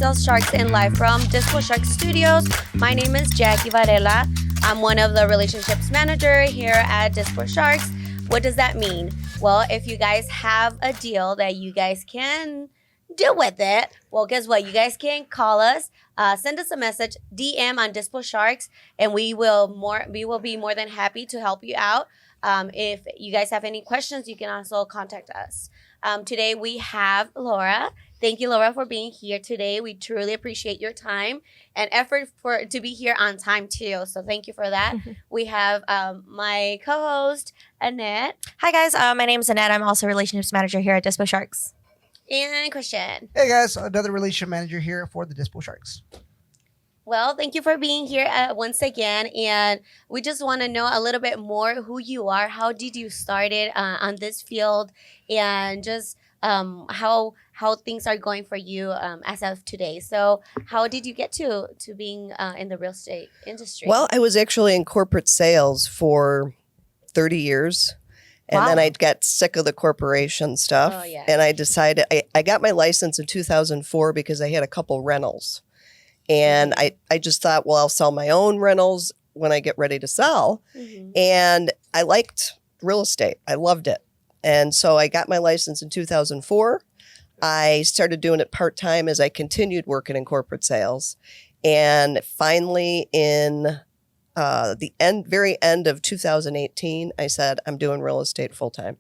Wholesale Sharks in live from Disco Shark Studios. My name is Jackie Varela. I'm one of the relationships manager here at Disco Sharks. What does that mean? Well, if you guys have a deal that you guys can deal with it, well, guess what? You guys can call us, send us a message, DM on Dispo Sharks, and we will be more than happy to help you out. If you guys have any questions, you can also contact us. Today we have Laura. Thank you, Laura, for being here today. We truly appreciate your time and effort to be here on time too. So thank you for that. We have my co-host Annette. Hi guys, my name is Annette. I'm also relationships manager here at Dispo Sharks. And Christian. Hey guys, another relationship manager here for the Dispo Sharks. Well, thank you for being here once again. And we just want to know a little bit more who you are. How did you start it on this field? And just how things are going for you as of today. So how did you get to being in the real estate industry? Well, I was actually in corporate sales for 30 years. And then I got sick of the corporation stuff. Oh, yeah. And I decided, I got my license in 2004 because I had a couple rentals. And I just thought, well, I'll sell my own rentals when I get ready to sell. Mm-hmm. And I liked real estate. I loved it. And so I got my license in 2004. I started doing it part-time as I continued working in corporate sales. And finally in the very end of 2018, I said, I'm doing real estate full-time.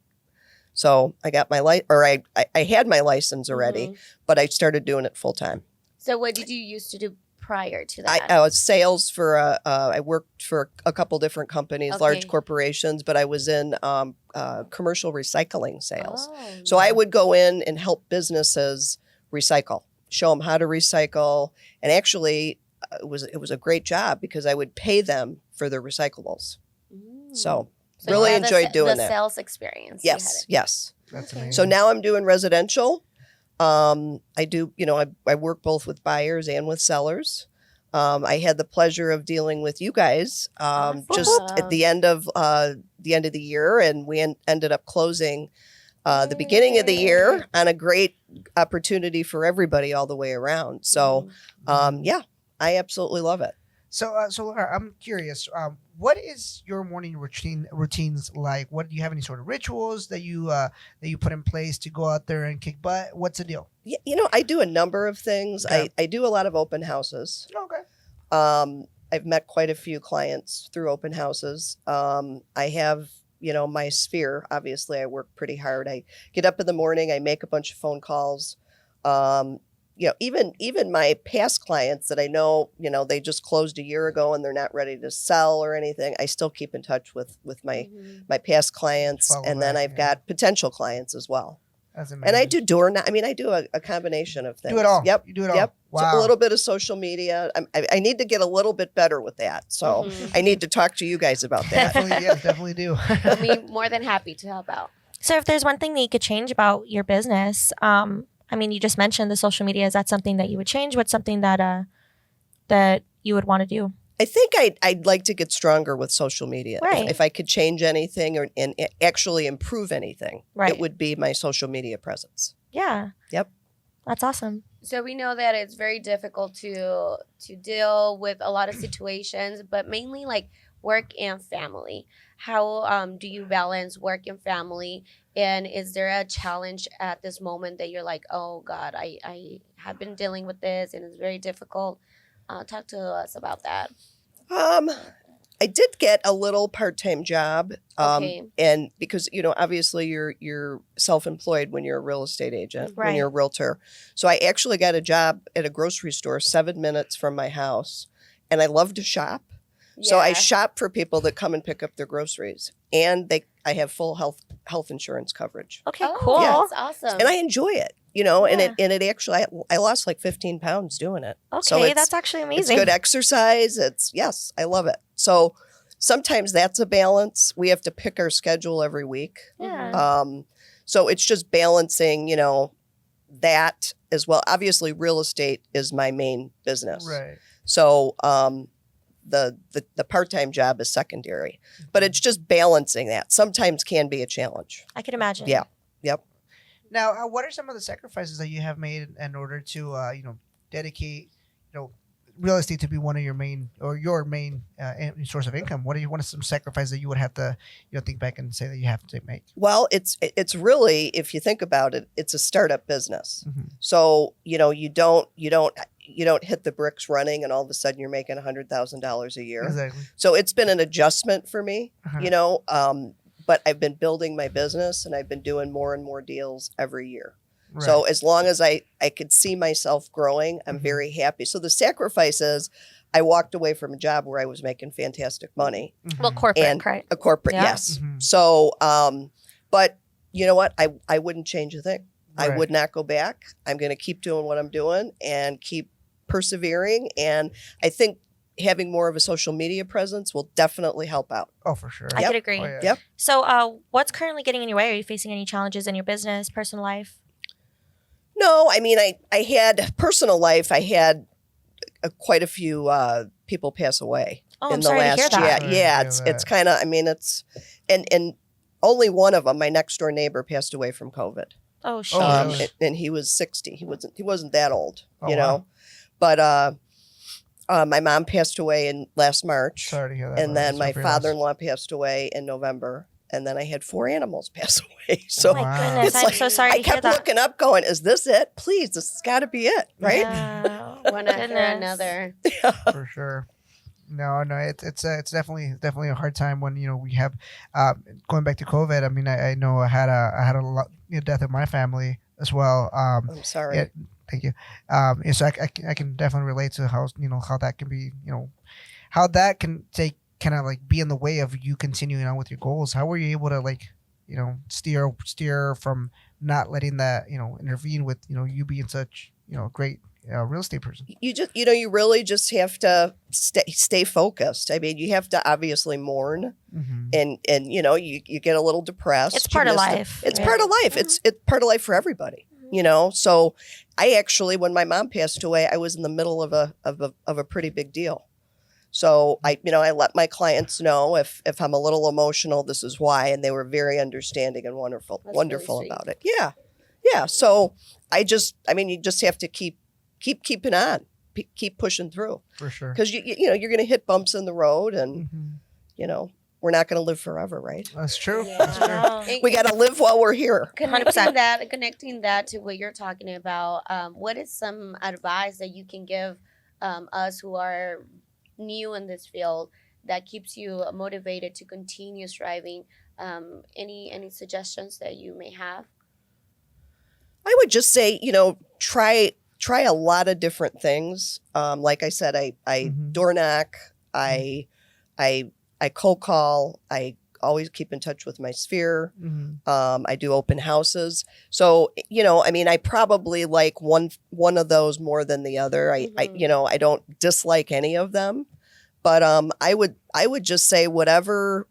So I got my I had my license already, but I started doing it full-time. So what did you used to do prior to that? I was sales for, I worked for a couple different companies, large corporations, but I was in commercial recycling sales. Oh, so I would go in and help businesses recycle, show them how to recycle. And actually, it was a great job because I would pay them for their recyclables. So really enjoyed doing that. The sales experience. Yes, yes. That's amazing. So now I'm doing residential. I do, I work both with buyers and with sellers. I had the pleasure of dealing with you guys just at the end of the year, and we ended up closing the beginning of the year on a great opportunity for everybody all the way around. So, yeah, I absolutely love it. So Laura, I'm curious. What is your morning routines like? What do you have any sort of rituals that you put in place to go out there and kick butt? What's the deal? Yeah, I do a number of things. Okay. I do a lot of open houses. Okay. I've met quite a few clients through open houses. I have, my sphere. Obviously, I work pretty hard. I get up in the morning. I make a bunch of phone calls. Even my past clients that I know, they just closed a year ago and they're not ready to sell or anything. I still keep in touch with my past clients. And then I've got potential clients as well. That's amazing. And I do I do a combination of things. Do it all. Yep. You do it all. Yep. Wow. So a little bit of social media. I need to get a little bit better with that. So I need to talk to you guys about that. Definitely do. I'll be more than happy to help out. So if there's one thing that you could change about your business, you just mentioned the social media. Is that something that you would change? What's something that that you would want to do? I think I'd like to get stronger with social media. Right. If I could change anything and actually improve anything, right, it would be my social media presence. Yeah. Yep. That's awesome. So we know that it's very difficult to deal with a lot of situations, but mainly like work and family. How do you balance work and family? And is there a challenge at this moment that you're like, oh God, I have been dealing with this and it's very difficult? Talk to us about that. I did get a little part-time job. Okay. And because, obviously you're self-employed when you're a real estate agent, right, when you're a realtor. So I actually got a job at a grocery store 7 minutes from my house. And I love to shop. So I shop for people that come and pick up their groceries, and I have full health insurance coverage. Okay, cool. Yeah. That's awesome. And I enjoy it, and it actually, I lost like 15 pounds doing it. Okay, so that's actually amazing. It's good exercise. Yes, I love it. So sometimes that's a balance. We have to pick our schedule every week. Yeah. So it's just balancing, that as well. Obviously, real estate is my main business. Right. So, the part-time job is secondary, but it's just balancing that. Sometimes can be a challenge. I can imagine. Yeah. Yep. Now, what are some of the sacrifices that you have made in order to, dedicate, real estate to be one of your main source of income? What are some sacrifices that you would have to think back and say that you have to make? Well, it's really, if you think about it, it's a startup business. So you don't hit the bricks running and all of a sudden you're making $100,000 a year. Exactly. So it's been an adjustment for me, but I've been building my business and I've been doing more and more deals every year. Right. So as long as I could see myself growing, I'm very happy. So the sacrifice is I walked away from a job where I was making fantastic money. Well, corporate, And right? a corporate, Yeah. yes. Mhm. So, but you know what? I wouldn't change a thing. I Right. would not go back. I'm going to keep doing what I'm doing and keep persevering. And I think having more of a social media presence will definitely help out. Oh, for sure. I Yep. could agree. Oh, yeah. Yep. So, what's currently getting in your way? Are you facing any challenges in your business, personal life? No, I mean, I had personal life. I had quite a few people pass away Oh, in I'm the sorry to last hear that. year. Sorry to Yeah, hear it's that. kind of. I mean, it's and only one of them, my next door neighbor, passed away from COVID. Oh, shit. really? And he was 60. He wasn't that old, Oh, wow. But my mom passed away in last March, Sorry to hear that. and brother. then my Sorry for your loss. father-in-law passed away in November, and then I had 4 animals pass away. Oh So my Wow. goodness, It's I'm like- so sorry I to hear kept that. looking up, going, "Is this it? Please, this has got to be it, right?" Yeah. One after Goodness. another. For sure. No, it's definitely a hard time when we have going back to COVID. I mean, I know I had a lot, death in my family as well. I'm sorry. Yeah, thank you. And so I can definitely relate to how that can be, how that can take kind of like be in the way of you continuing on with your goals. How were you able to steer from not letting that intervene with you being such great real estate person? You just you really just have to stay focused. I mean, you have to obviously mourn, Mm-hmm. and you get a little depressed. It's You part of miss life. It's Yeah. part of life. It's part of life for everybody. So I actually, when my mom passed away, I was in the middle of a pretty big deal. So I let my clients know if I'm a little emotional, this is why, and they were very understanding and wonderful That's really sweet. about it. Yeah. So you just have to keep keeping on, keep pushing through, For sure. because you're going to hit bumps in the road, and Mhm. we're not going to live forever, right? That's true. Yeah. That's true. Wow. We got to live while we're here. 100%. Connecting that to what you're talking about, what is some advice that you can give us who are new in this field that keeps you motivated to continue striving? Any suggestions that you may have? I would just say, try a lot of different things. Like I said, I Mhm. door knock, I cold call, I always keep in touch with my sphere. Mhm. I do open houses. So, I probably like one of those more than the other. I don't dislike any of them, but I would just say whatever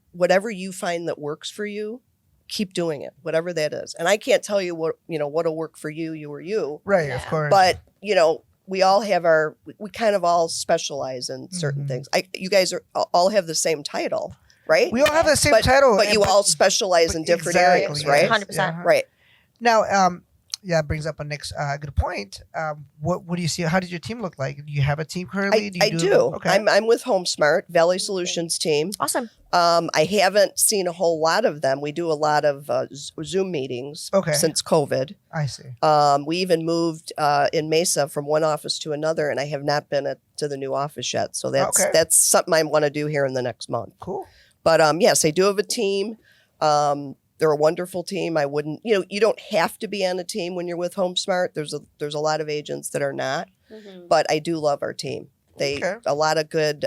you find that works for you, keep doing it, whatever that is. And I can't tell you what'll work for you or you, Right. Of Yeah. course. but we all have we kind of all specialize in certain Mhm. things. You guys all have the same title, right? we all have the same but, title, but you all specialize in different areas, exactly, right? yes. 100%. Yeah. Right. Now, yeah, it brings up a next good point. What do you see? How does your team look like? Do you have a team currently? I do. Okay. I'm with HomeSmart, Valley Solutions team. Awesome. I haven't seen a whole lot of them. We do a lot of Zoom meetings Okay. since COVID. I see. We even moved in Mesa from one office to another, and I have not been to the new office yet. So Okay. that's something I want to do here in the next month. Cool. But yes, I do have a team. They're a wonderful team. I wouldn't, you don't have to be on a team when you're with HomeSmart. There's a lot of agents that are not, Mm-hmm. but I do love our team. Okay. A lot of good,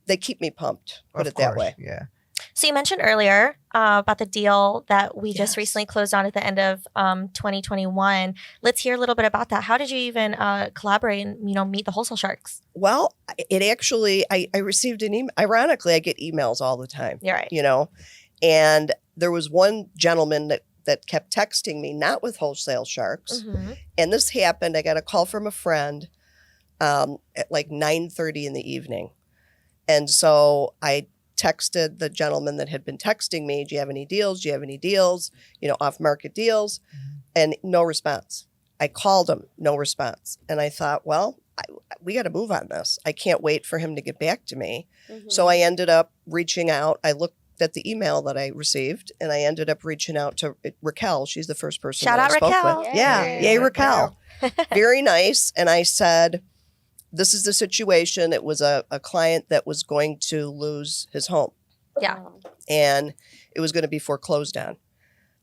they keep me pumped. Put Of it that course, way. Yeah. So you mentioned earlier about the deal that we just Yes. recently closed on at the end of 2021. Let's hear a little bit about that. How did you even collaborate and meet the Wholesale Sharks? Well, it actually, I received an email. Ironically, I get emails all the time. You're right. And there was one gentleman that kept texting me, not with Wholesale Sharks. Mm-hmm. And this happened. I got a call from a friend at like 9:30 in the evening. And so I texted the gentleman that had been texting me, do you have any deals? Do you have any deals? Off market deals. Mhm. And no response. I called him, no response. And I thought, well, we got to move on this. I can't wait for him to get back to me. Mm-hmm. So I ended up reaching out. I looked at the email that I received, and I ended up reaching out to Raquel. She's the first person Shout that out I spoke Raquel. with. Yay. Yeah, yay, Raquel. Very nice. And I said, this is the situation. It was a client that was going to lose his home, Yeah. and it was going to be foreclosed on,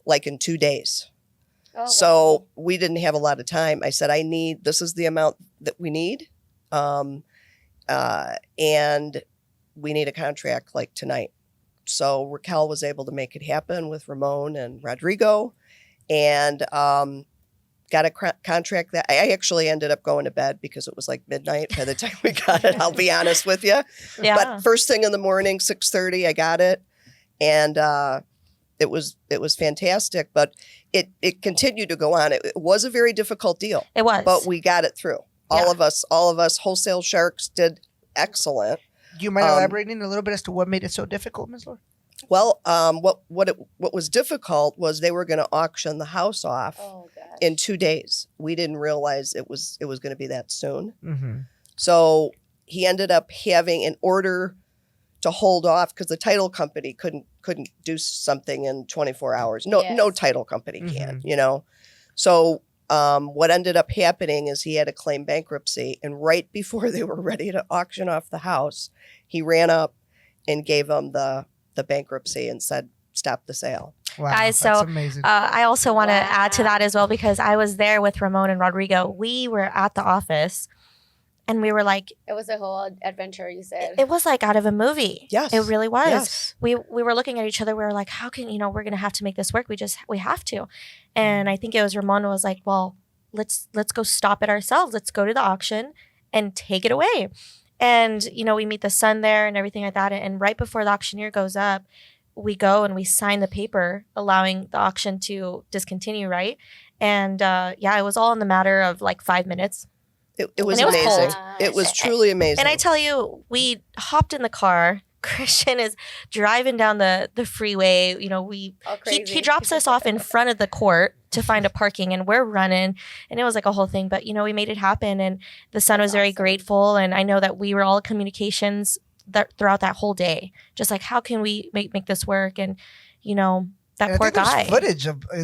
like in 2 days. Oh, So we didn't have a lot of time. I said, this is the amount that we need. And we need a contract like tonight. So Raquel was able to make it happen with Ramon and Rodrigo, and got a contract that I actually ended up going to bed because it was like midnight by the time we got it. I'll be honest with you. Yeah. But first thing in the morning, 6:30, I got it, and it was fantastic. But it continued to go on. It was a very difficult deal, It was. but we got it through. All of us, Wholesale Sharks did excellent. Do you mind elaborating a little bit as to what made it so difficult, Ms. Laura? Well, what was difficult was they were going to auction the house off Oh, gosh. in 2 days. We didn't realize it was going to be that soon. Mm-hmm. So he ended up having an order to hold off because the title company couldn't do something in 24 hours. No, Yes. no title company can, you know. So what ended up happening is he had to claim bankruptcy, and right before they were ready to auction off the house, he ran up and gave them the bankruptcy and said, "Stop the sale." Wow, Guys, that's so, amazing. I also want to add to Wow. that as well, because I was there with Ramon and Rodrigo. We were at the office and we were like, It was a whole adventure, you said. it was like out of a movie. Yes. It really was. Yes. We were looking at each other. We were like, how can, we're going to have to make this work. We have to. And I think it was Ramon was like, well, let's go stop it ourselves. Let's go to the auction and take it away. And, we meet the son there and everything like that. And right before the auctioneer goes up, we go and we sign the paper allowing the auction to discontinue, right? And it was all in the matter of like 5 minutes. It was And it was amazing. cold. It was truly amazing. And I tell you, we hopped in the car. Christian is driving down the freeway. All He crazy. drops us off in front of the court to find a parking, and we're running, and it was like a whole thing. But we made it happen, and the son was very awesome. grateful. And I know that we were all communications throughout that whole day, just like how can we make this work? And that And I poor think guy.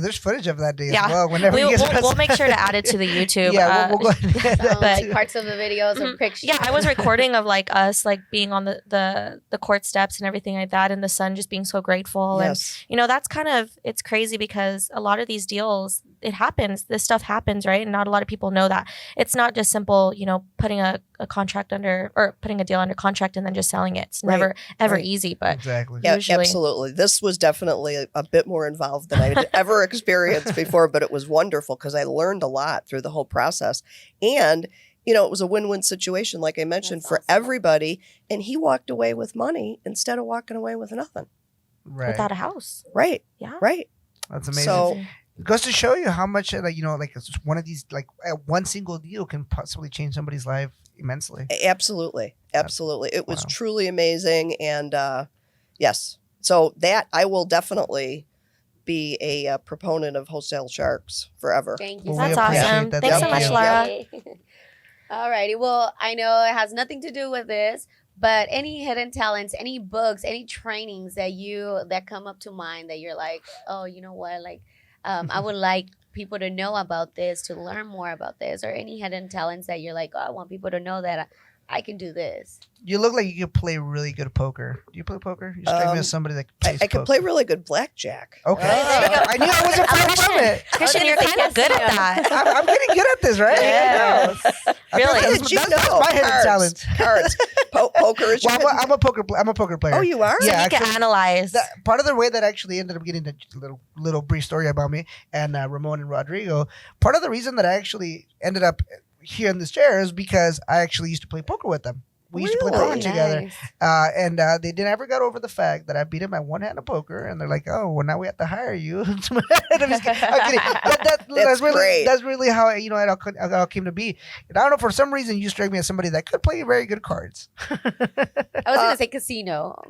there's footage of that day Yeah. as well. Whenever you guys We'll make sure to add it to the YouTube. Yeah, we'll go ahead and add that but- too. Parts of the videos or Mhm. pictures. Yeah, I was recording of like us like being on the court steps and everything like that, and the son just being so grateful. yes. And that's kind of, it's crazy because a lot of these deals, it happens. This stuff happens, right? And not a lot of people know that. It's not just simple, putting a contract under, or putting a deal under contract and then just selling it. It's never ever Right. easy, but Exactly. Yeah, usually- absolutely. This was definitely a bit more involved than I'd ever experienced before, but it was wonderful because I learned a lot through the whole process. And, it was a win-win situation, like I mentioned, That's for awesome. everybody. And he walked away with money instead of walking away with nothing. Right. without a house. Right, Yeah. right. That's amazing. So, It goes to show you how much, it's just one of these, one single deal can possibly change somebody's life immensely. absolutely. Absolutely. It was Wow. truly amazing. And yes. So that I will definitely be a proponent of Wholesale Sharks forever. Thank you. Well, That's we appreciate awesome. that. Thanks so Thank much, you. Laura. Alrighty. Well, I know it has nothing to do with this, but any hidden talents, any books, any trainings that come up to mind that you're like, oh, you know what? Like, I would like people to know about this, to learn more about this, or any hidden talents that you're like, oh, I want people to know that I can do this. You look like you could play really good poker. Do you play poker? You strike me as somebody that plays I can poker. play really good blackjack. Okay. Oh, there you go. I knew I wasn't far from it. Christian, you're kind of good at that. I'm getting good at this, right? Yes. I feel Really? like How that's, did you that's know? my hidden talent. Cards. Poker is your Well, hidden- I'm a poker player. Oh, you are? Yeah, You can actually, analyze. part of the way that actually ended up getting a little brief story about me and Ramon and Rodrigo. Part of the reason that I actually ended up here in this chair is because I actually used to play poker with them. We used to play Really? poker together, Nice. and they never got over the fact that I beat them at one hand of poker, and they're like, "Oh, well, now we have to hire you." I'm just kidding. I'm kidding. That's really great. that's really how it all came to be. And I don't know, for some reason, you strike me as somebody that could play very good cards. I was going to say casino.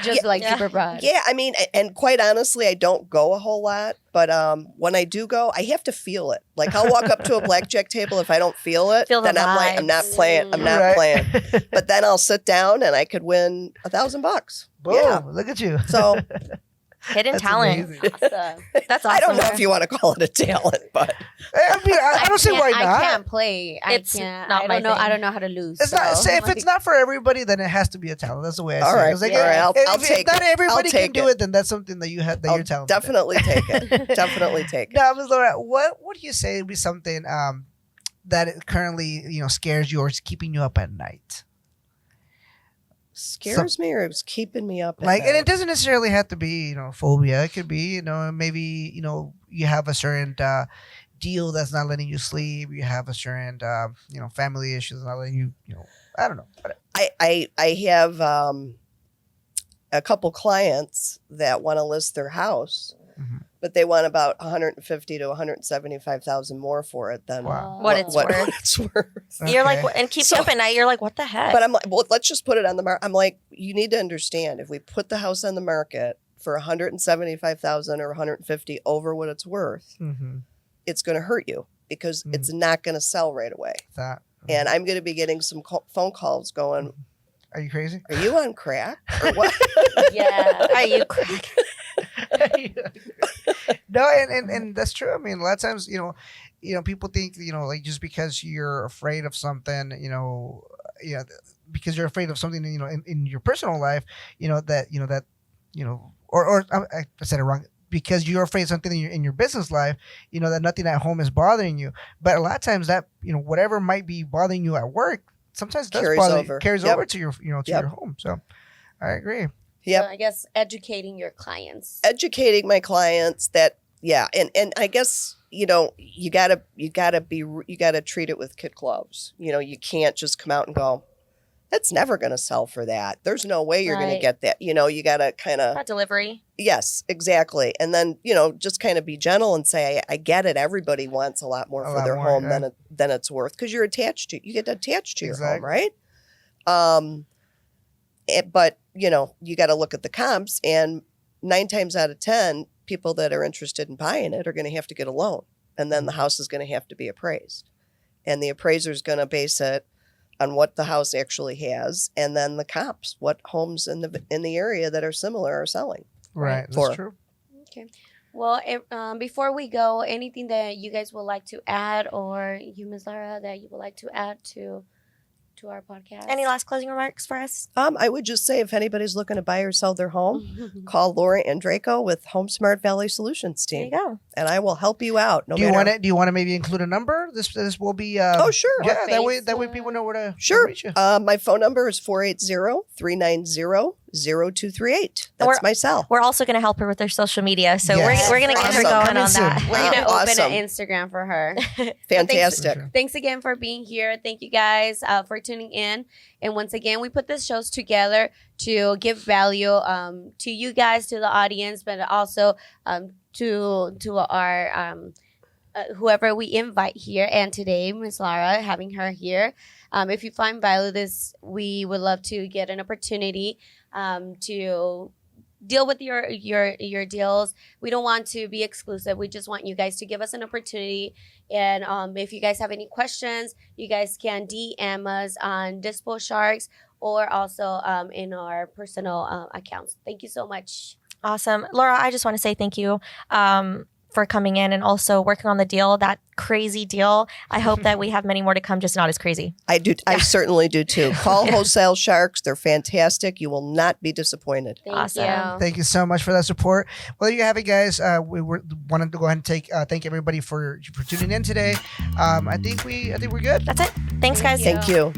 Just like Yeah. super broad. Yeah, I mean, and quite honestly, I don't go a whole lot, but when I do go, I have to feel it. Like I'll walk up to a blackjack table, if I don't feel it, Feel the then I'm like, I'm not vibes. playing. I'm not Right. playing. But then I'll sit down and I could win $1,000. Boom! Yeah. Look at you. So Hidden That's talent. amazing. Awesome. That's awesome. I don't know if you want to call it a talent, but I mean, I don't see why I not. can't play. It's not I my don't know. thing. I don't know how to lose. It's not. so, Say if like, it's not for everybody, then it has to be a talent. That's the way I All see right. it. It's like, Yeah. all right, I'll if take not it. everybody I'll can take do it. it, then that's something that you have that I'll you're talented. at. definitely take it. Definitely take it. Now, Ms. Laura, what would you say would be something that it currently scares you or is keeping you up at night? Scares me or it's keeping me up. At Like, and night? it doesn't necessarily have to be phobia. It could be maybe you have a certain deal that's not letting you sleep. You have a certain family issues not letting you I don't know. I have a couple clients that want to list their house, Mhm. but they want about 150 to 175,000 more for it than Wow. What it's worth. it's worth. You're like, Okay. and keep So- you up at night. You're like, what the heck? But I'm like, well, let's just put it on the market. I'm like, you need to understand if we put the house on the market for 175,000 or 150 over what it's worth, Mhm. it's going to hurt you because Mm. it's not going to sell right away. That. And I'm going to be getting some phone calls going, Are you crazy? "Are you on crack or what?" Yeah. Are you crack? No, and that's true. I mean, a lot of times, people think, like just because you're afraid of something, because you're afraid of something, in your personal life, I said it wrong. Because you're afraid of something in your business life, that nothing at home is bothering you. But a lot of times that, whatever might be bothering you at work, sometimes does carries Yep. over to your, to Yep. your home. So I agree. Yep. So I guess educating your clients. Educating my clients that and I guess you gotta treat it with kid gloves. You can't just come out and go, that's never going to sell for that. There's no way you're going to Right. get that. You got to kind of Not delivery. yes, exactly, and then just kind of be gentle and say, I get it. Everybody wants a lot more A for lot their more, home yeah. than it's worth because you get attached to your home, Exactly. right? But you got to look at the comps, and 9 times out of 10, people that are interested in buying it are going to have to get a loan, and then the house is going to have to be appraised, and the appraiser is going to base it on what the house actually has, and then the comps, what homes in the area that are similar are selling. Right. That's For- true. Okay. Well, before we go, anything that you guys would like to add, or you, Ms. Laura, that you would like to add to our podcast? Any last closing remarks for us? I would just say if anybody's looking to buy or sell their home, call Laura Andrejko with Home Smart Valley Solutions There you team, go. and I will help you out. Do you want to maybe include a number? This will be. Oh, sure. Yeah, that face, way people know where to Sure. reach you. My phone number is 480-390-0238. Or- That's my cell. We're also going to help her with her social media. So Yes. we're going to get her Awesome. going Coming on soon. that. We're going to Awesome. open an Instagram for her. Fantastic. Thanks again for being here. Thank you guys for tuning in. And once again, we put this shows together to give value to you guys, to the audience, but also to our whoever we invite here. And today, Ms. Laura, having her here. If you find value this, we would love to get an opportunity to deal with your deals. We don't want to be exclusive. We just want you guys to give us an opportunity. And if you guys have any questions, you guys can DM us on Dispo Sharks or also in our personal accounts. Thank you so much. Awesome. Laura, I just want to say thank you for coming in and also working on the deal, that crazy deal. I hope that we have many more to come, just not as crazy. I do. I certainly do too. Call Wholesale Sharks. They're fantastic. You will not be disappointed. Thank Awesome. you. Thank you so much for that support. Well, there you have it, guys. We wanted to go ahead and thank everybody for tuning in today. I think we're good. That's it. Thanks, guys. Thank Thank you.